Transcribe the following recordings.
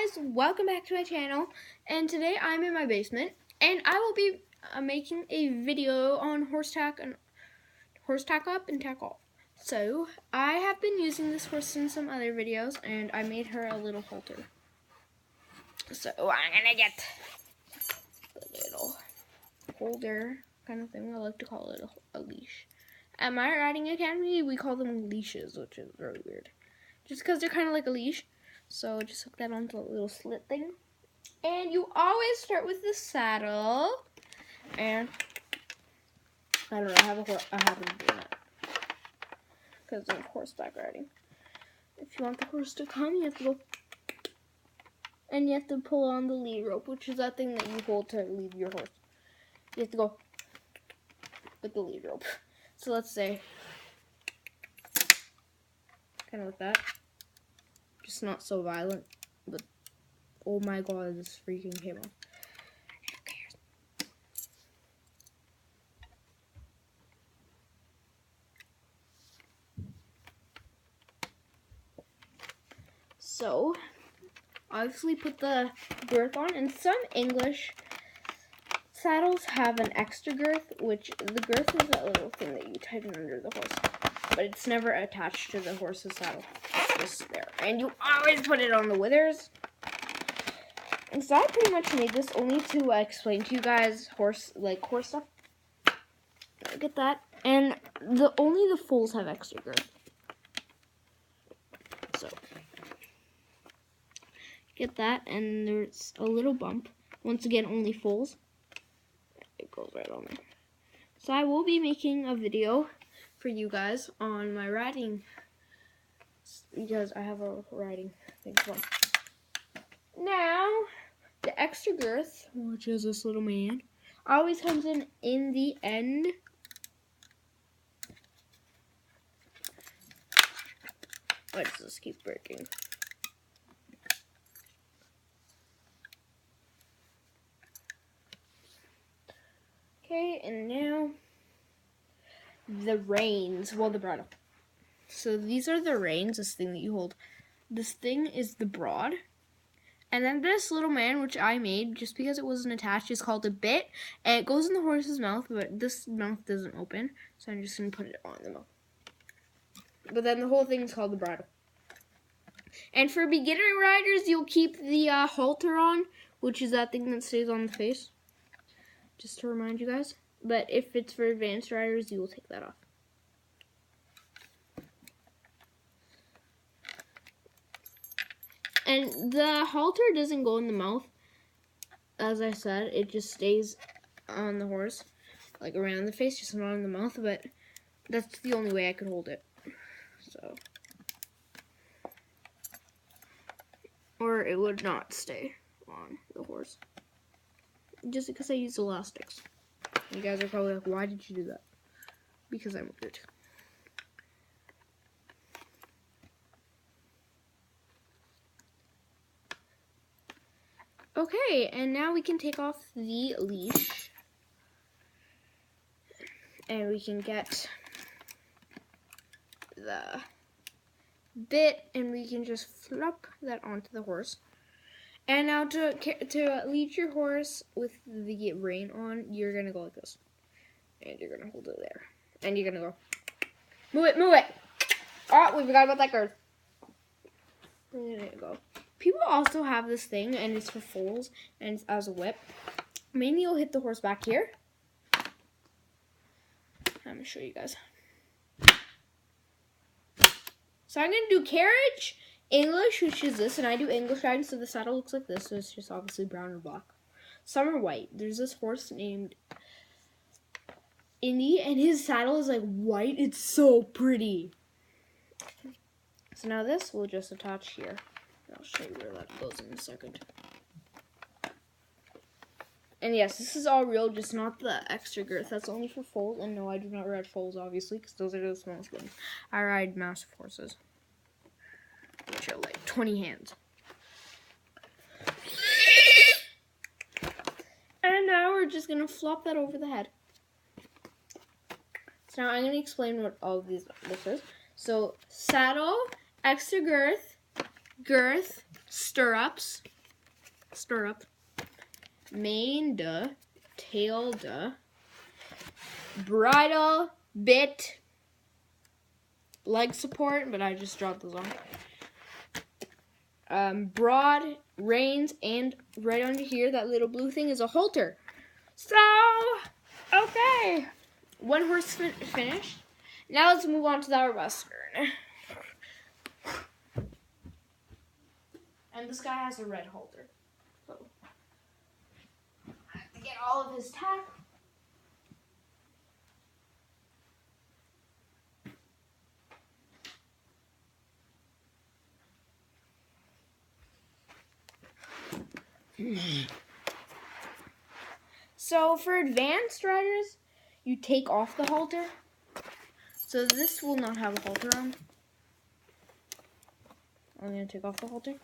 guys, welcome back to my channel, and today I'm in my basement and I will be making a video on horse tack up and tack off. So I have been using this horse in some other videos and I made her a little halter. So I'm gonna get the little holder kind of thing. I like to call it a leash. At my riding academy we call them leashes, which is really weird. Just because they're kind of like a leash. So just hook that onto a little slit thing. And you always start with the saddle. And I don't know, I have been doing that because of horseback riding. If you want the horse to come, you have to go and you have to pull on the lead rope, which is that thing that you hold to lead your horse. You have to go with the lead rope. So let's say kind of like that. Just not so violent, but oh my god, this freaking came off. So, obviously put the girth on, and some English saddles have an extra girth, which the girth is that little thing that you tighten under the horse, but it's never attached to the horse's saddle. It's just there, and you always put it on the withers. And so I pretty much made this only to explain to you guys horse stuff. Look at that, and only the foals have extra girth. So get that, and there's a little bump. Once again, only foals. It goes right on there. So I will be making a video for you guys on my riding, because I have a riding thing as well. Now, the extra girth, which is this little man, always comes in the end. Why does this keep breaking? Okay, and now the reins, well, the bridle. So these are the reins, this thing that you hold. This thing is the broad. And then this little man, which I made just because it wasn't attached, is called a bit. And it goes in the horse's mouth, but this mouth doesn't open. So I'm just going to put it on the mouth. But then the whole thing is called the bridle. And for beginner riders, you'll keep the halter on, which is that thing that stays on the face. Just to remind you guys. But if it's for advanced riders, you will take that off. And the halter doesn't go in the mouth. As I said, it just stays on the horse, like around the face, just not in the mouth. But that's the only way I could hold it. So, or it would not stay on the horse. Just because I used elastics. You guys are probably like, why did you do that? Because I moved it. Okay, and now we can take off the leash. And we can get the bit, and we can just flop that onto the horse. And now to lead your horse with the rein on, you're going to go like this. And you're going to hold it there. And you're going to go, move it, move it. Oh, we forgot about that girth. There you go. People also have this thing, and it's for foals, and it's as a whip. Mainly you'll hit the horse back here. I'm going to show you guys. So I'm going to do carriage, English, which is this, and I do English riding, so the saddle looks like this, so it's just obviously brown or black. Some are white. There's this horse named Indy, and his saddle is like white. It's so pretty. So now this will just attach here. I'll show you where that goes in a second. And yes, this is all real, just not the extra girth. That's only for foals, and no, I do not ride foals, obviously, because those are the smallest ones. I ride massive horses, which are like 20 hands. And now we're just going to flop that over the head. So now I'm going to explain what all of this is. So, saddle, extra girth, stirrups, stirrup, mane, duh, tail, duh, bridle, bit, leg support, but I just dropped those on. Broad, reins, and right under here, that little blue thing is a halter. So, okay. One horse finished. Now let's move on to our western. And this guy has a red halter. So, I have to get all of his tack. So for advanced riders, you take off the halter. So this will not have a halter on. I'm going to take off the halter.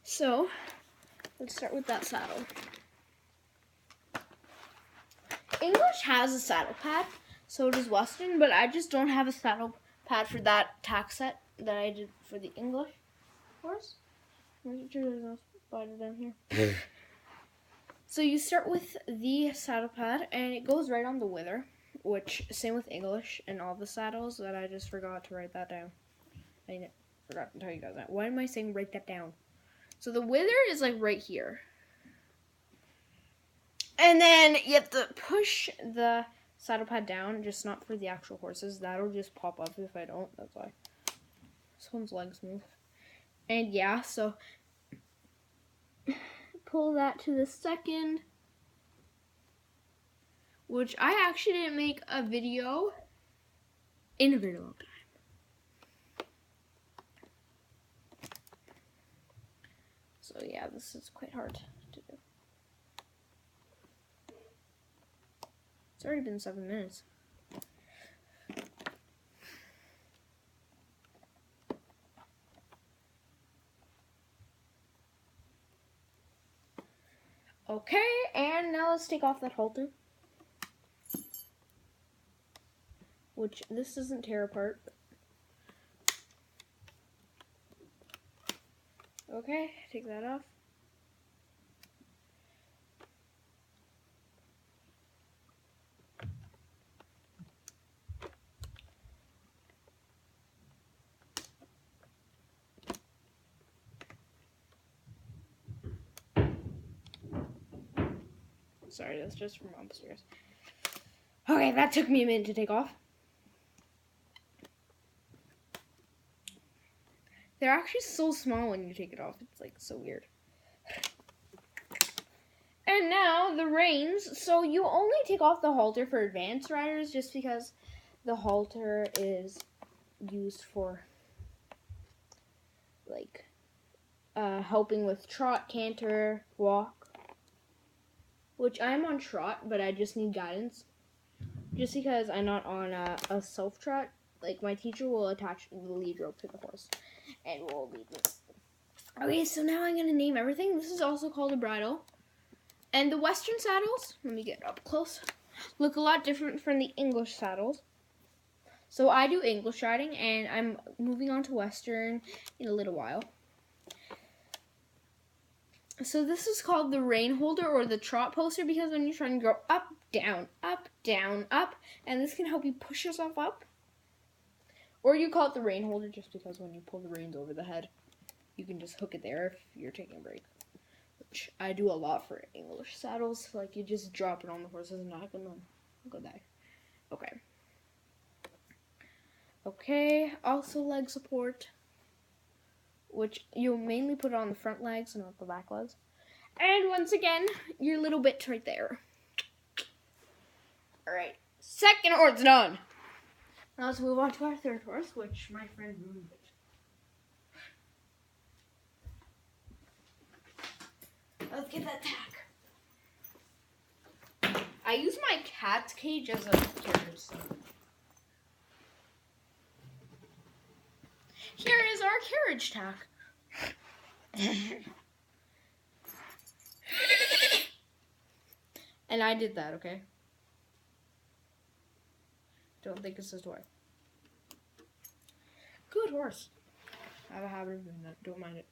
So let's start with that saddle. English has a saddle pad, so does Western, but I just don't have a saddle pad for that tack set that I did for the English horse. Make sure there's no spider down here. So you start with the saddle pad, and it goes right on the wither, which same with English and all the saddles that I just forgot to write that down. I forgot to tell you guys that. Why am I saying write that down? So the wither is like right here. And then you have to push the saddle pad down, just not for the actual horses. That'll just pop up if I don't. That's why. This one's legs move. And yeah, so pull that to the second, which I actually didn't make a video in a very long time. So yeah, this is quite hard to do. It's already been 7 minutes. Okay, and now let's take off that halter. Which this doesn't tear apart. Okay, take that off. Sorry, that's just from upstairs. Okay, that took me a minute to take off. They're actually so small when you take it off. It's like so weird. And now the reins. So you only take off the halter for advanced riders just because the halter is used for like helping with trot, canter, walk. Which I'm on trot, but I just need guidance. Just because I'm not on a self-trot, like my teacher will attach the lead rope to the horse and will lead me. Okay, so now I'm going to name everything. This is also called a bridle. And the Western saddles, let me get up close, look a lot different from the English saddles. So I do English riding, and I'm moving on to Western in a little while. So this is called the rein holder or the trot poster because when you're trying to go up, down, up, and this can help you push yourself up. Or you call it the rein holder just because when you pull the reins over the head, you can just hook it there if you're taking a break. Which I do a lot for English saddles. Like you just drop it on the horse, it's not gonna go there. Okay. Okay, also leg support, which you'll mainly put on the front legs and not the back legs. And once again, your little bit right there. Alright, second horse done. Now let's move on to our third horse, which my friend ruined it. Let's get that tack. I use my cat's cage as a carriage seat. Here is our carriage tack. And I did that, okay? Don't think it's a toy. Good horse. I have a habit of doing that. Don't mind it.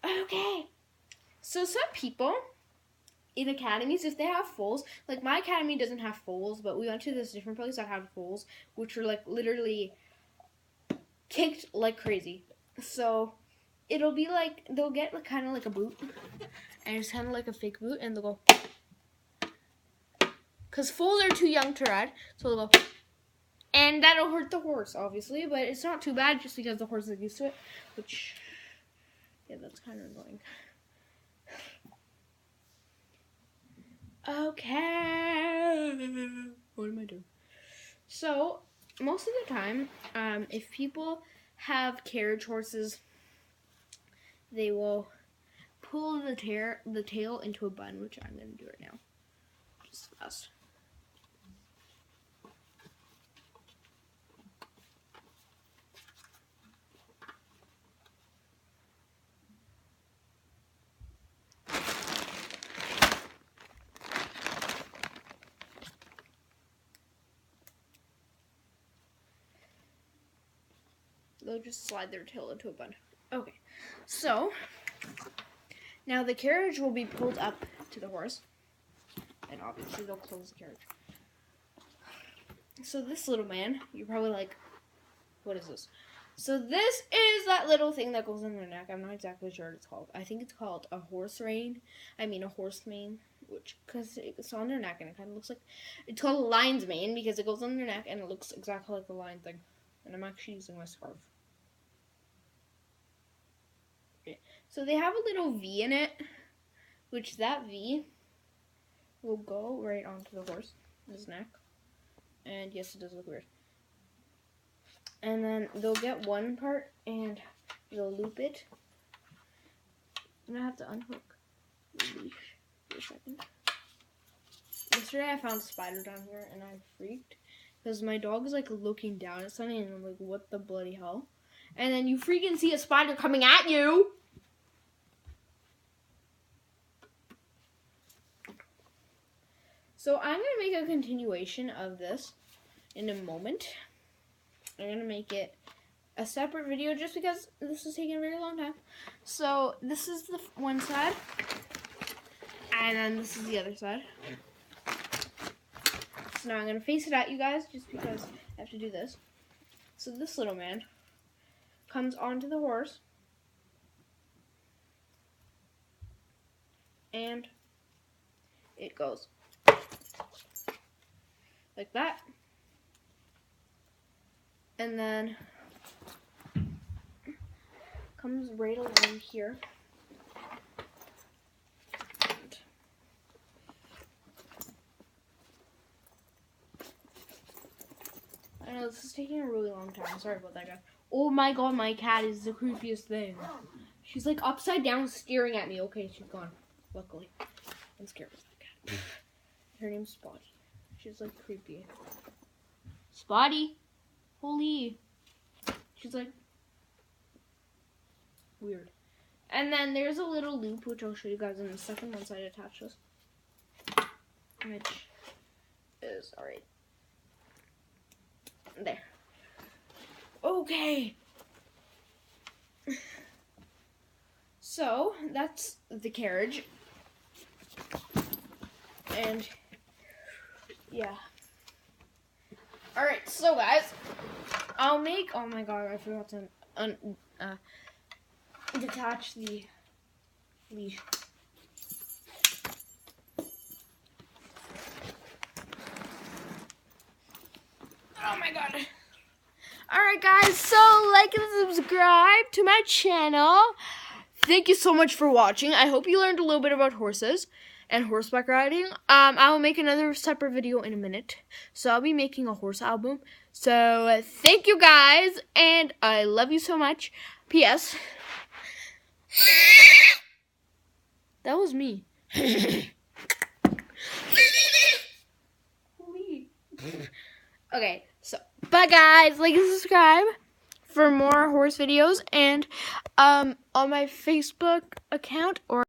Okay. So some people in academies, if they have foals, like my academy doesn't have foals, but we went to this different place that had foals, which were like literally kicked like crazy. So it'll be like, they'll get like, kind of like a boot, and it's kind of like a fake boot, and they'll go, because foals are too young to ride, so they'll go, and that'll hurt the horse, obviously, but it's not too bad just because the horse is used to it, which, yeah, that's kind of annoying. Okay, what am I doing? So, most of the time, if people have carriage horses, they will pull the tail into a bun, which I'm going to do right now, just fast. They'll just slide their tail into a bun. Okay, so now the carriage will be pulled up to the horse, and obviously they'll close the carriage. So this little man, you're probably like, what is this? So this is that little thing that goes on their neck. I'm not exactly sure what it's called. I think it's called a horse mane, which, because it's on their neck and it kind of looks like, it's called a lion's mane because it goes on their neck and it looks exactly like a lion thing. And I'm actually using my scarf. Okay. So they have a little V in it, which that V will go right onto the horse's neck. And yes, it does look weird. And then they'll get one part and they'll loop it. I'm gonna have to unhook the leash for a second. Yesterday I found a spider down here and I freaked because my dog is like looking down at something and I'm like, what the bloody hell? And then you freaking see a spider coming at you. So I'm gonna make a continuation of this in a moment. I'm going to make it a separate video just because this is taking a very long time. So this is the one side, and then this is the other side. So now I'm going to face it at you guys just because I have to do this. So this little man comes onto the horse, and it goes like that. And then comes right along here. I know this is taking a really long time. Sorry about that, guys. Oh my god, my cat is the creepiest thing. She's like upside down staring at me. Okay, she's gone. Luckily. I'm scared of that cat. Her name's Spotty. She's like creepy. Spotty! Holy. She's like weird. And then there's a little loop, which I'll show you guys in a second once I attach this. Which is alright. There. Okay. So that's the carriage. And yeah. Alright, so guys, I'll make, oh my god, I forgot to detach the leash. Oh my god. Alright guys, so like and subscribe to my channel. Thank you so much for watching. I hope you learned a little bit about horses and horseback riding. I will make another separate video in a minute. So I'll be making a horse album. So thank you guys, and I love you so much. P.S. That was me. Okay, so bye guys. Like and subscribe for more horse videos, and on my Facebook account or